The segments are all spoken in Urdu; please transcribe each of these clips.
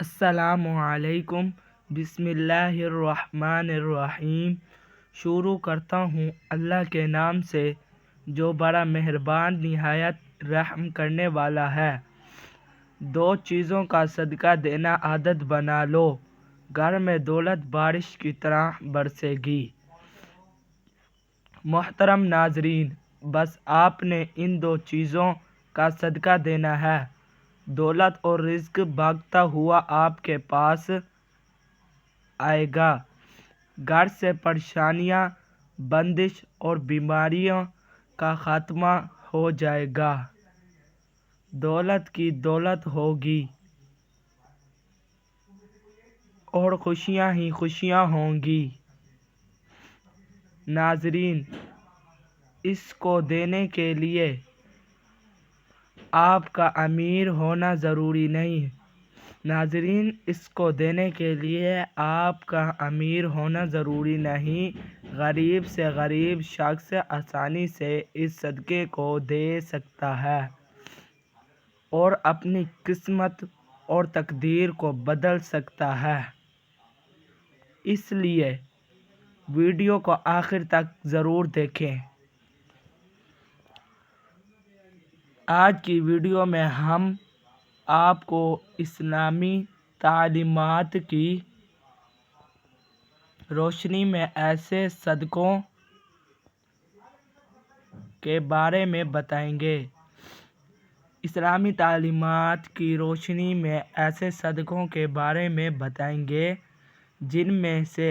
السلام علیکم۔ بسم اللہ الرحمن الرحیم۔ شروع کرتا ہوں اللہ کے نام سے جو بڑا مہربان نہایت رحم کرنے والا ہے۔ دو چیزوں کا صدقہ دینا عادت بنا لو، گھر میں دولت بارش کی طرح برسے گی۔ محترم ناظرین، بس آپ نے ان دو چیزوں کا صدقہ دینا ہے، دولت اور رزق بھاگتا ہوا آپ کے پاس آئے گا۔ گھر سے پریشانیاں، بندش اور بیماریوں کا خاتمہ ہو جائے گا۔ دولت کی دولت ہوگی اور خوشیاں ہی خوشیاں ہوں گی۔ ناظرین، اس کو دینے کے لیے آپ کا امیر ہونا ضروری نہیں۔ ناظرین، اس کو دینے کے لیے آپ کا امیر ہونا ضروری نہیں۔ غریب سے غریب شخص آسانی سے اس صدقے کو دے سکتا ہے اور اپنی قسمت اور تقدیر کو بدل سکتا ہے۔ اس لیے ویڈیو کو آخر تک ضرور دیکھیں۔ آج کی ویڈیو میں ہم آپ کو اسلامی تعلیمات کی روشنی میں ایسے صدقوں کے بارے میں بتائیں گے۔ اسلامی تعلیمات کی روشنی میں ایسے صدقوں کے بارے میں بتائیں گے جن میں سے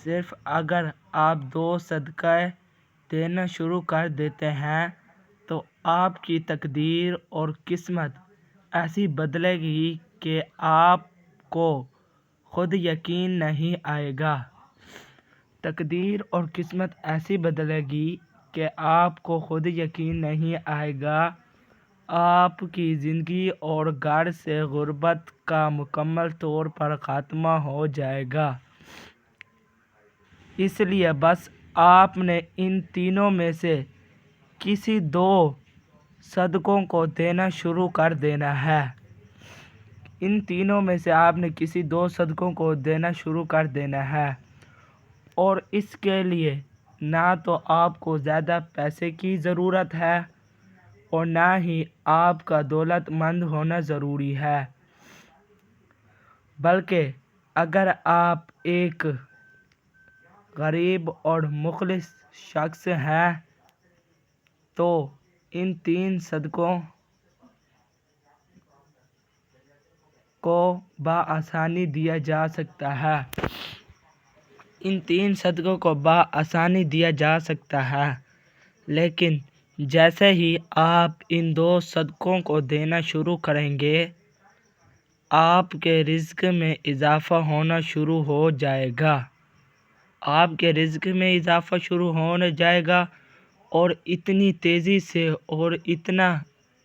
صرف اگر آپ دو صدقے دینا شروع کر دیتے ہیں تو آپ کی تقدیر اور قسمت ایسی بدلے گی کہ آپ کو خود یقین نہیں آئے گا۔ تقدیر اور قسمت ایسی بدلے گی کہ آپ کو خود یقین نہیں آئے گا۔ آپ کی زندگی اور گھر سے غربت کا مکمل طور پر خاتمہ ہو جائے گا۔ اس لیے بس آپ نے ان تینوں میں سے کسی دو صدقوں کو دینا شروع کر دینا ہے۔ ان تینوں میں سے آپ نے کسی دو صدقوں کو دینا شروع کر دینا ہے، اور اس کے لیے نہ تو آپ کو زیادہ پیسے کی ضرورت ہے اور نہ ہی آپ کا دولت مند ہونا ضروری ہے، بلکہ اگر آپ ایک غریب اور مخلص شخص ہیں تو ان تین صدقوں کو بآسانی دیا جا سکتا ہے۔ ان تین صدقوں کو بآسانی دیا جا سکتا ہے، لیکن جیسے ہی آپ ان دو صدقوں کو دینا شروع کریں گے، آپ کے رزق میں اضافہ ہونا شروع ہو جائے گا۔ آپ کے رزق میں اضافہ شروع ہو جائے گا اور اتنی تیزی سے اور اتنا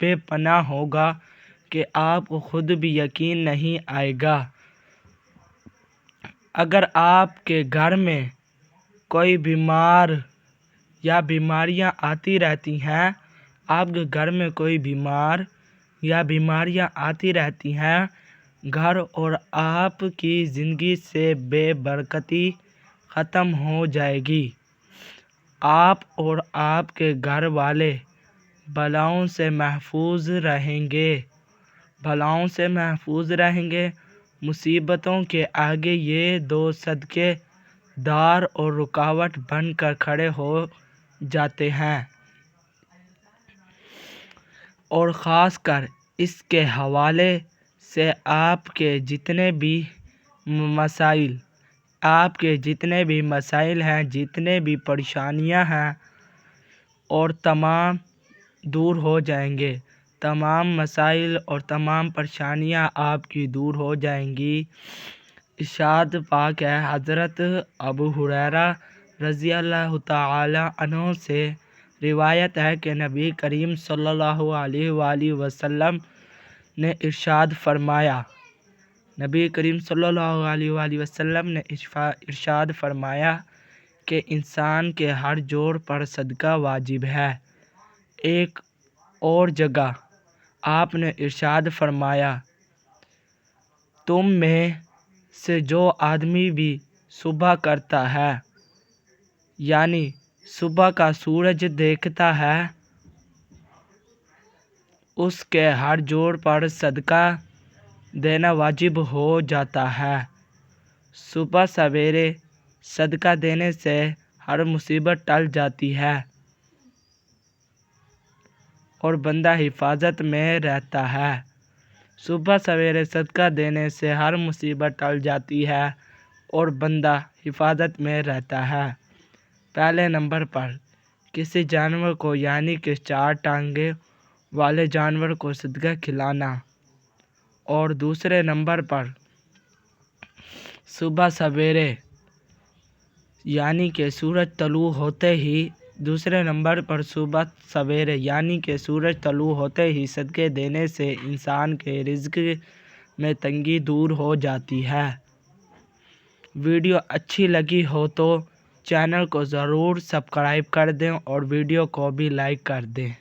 بے پناہ ہوگا کہ آپ کو خود بھی یقین نہیں آئے گا۔ اگر آپ کے گھر میں کوئی بیمار یا بیماریاں آتی رہتی ہیں، آپ کے گھر میں کوئی بیمار یا بیماریاں آتی رہتی ہیں، گھر اور آپ کی زندگی سے بے برکتی ختم ہو جائے گی۔ آپ اور آپ کے گھر والے بلاؤں سے محفوظ رہیں گے۔ بلاؤں سے محفوظ رہیں گے۔ مصیبتوں کے آگے یہ دو صدقے دار اور رکاوٹ بن کر کھڑے ہو جاتے ہیں، اور خاص کر اس کے حوالے سے آپ کے جتنے بھی مسائل ہیں، جتنے بھی پریشانیاں ہیں، اور تمام دور ہو جائیں گے۔ تمام مسائل اور تمام پریشانیاں آپ کی دور ہو جائیں گی۔ ارشاد پاک ہے، حضرت ابو ہریرہ رضی اللہ تعالی عنہ سے روایت ہے کہ نبی کریم صلی اللہ علیہ وآلہ وسلم نے ارشاد فرمایا کہ انسان کے ہر جوڑ پر صدقہ واجب ہے۔ ایک اور جگہ آپ نے ارشاد فرمایا، تم میں سے جو آدمی بھی صبح کرتا ہے یعنی صبح کا سورج دیکھتا ہے اس کے ہر جوڑ پر صدقہ دینا واجب ہو جاتا ہے۔ صبح سویرے صدقہ دینے سے ہر مصیبت ٹل جاتی ہے اور بندہ حفاظت میں رہتا ہے۔ صبح سویرے صدقہ دینے سے ہر مصیبت ٹل جاتی ہے اور بندہ حفاظت میں رہتا ہے۔ پہلے نمبر پر کسی جانور کو یعنی کہ 4 ٹانگیں والے جانور کو صدقہ کھلانا، اور دوسرے نمبر پر صبح سویرے یعنی کہ سورج طلوع ہوتے ہی صدقے دینے سے انسان کے رزق میں تنگی دور ہو جاتی ہے۔ ویڈیو اچھی لگی ہو تو چینل کو ضرور سبسکرائب کر دیں اور ویڈیو کو بھی لائک کر دیں۔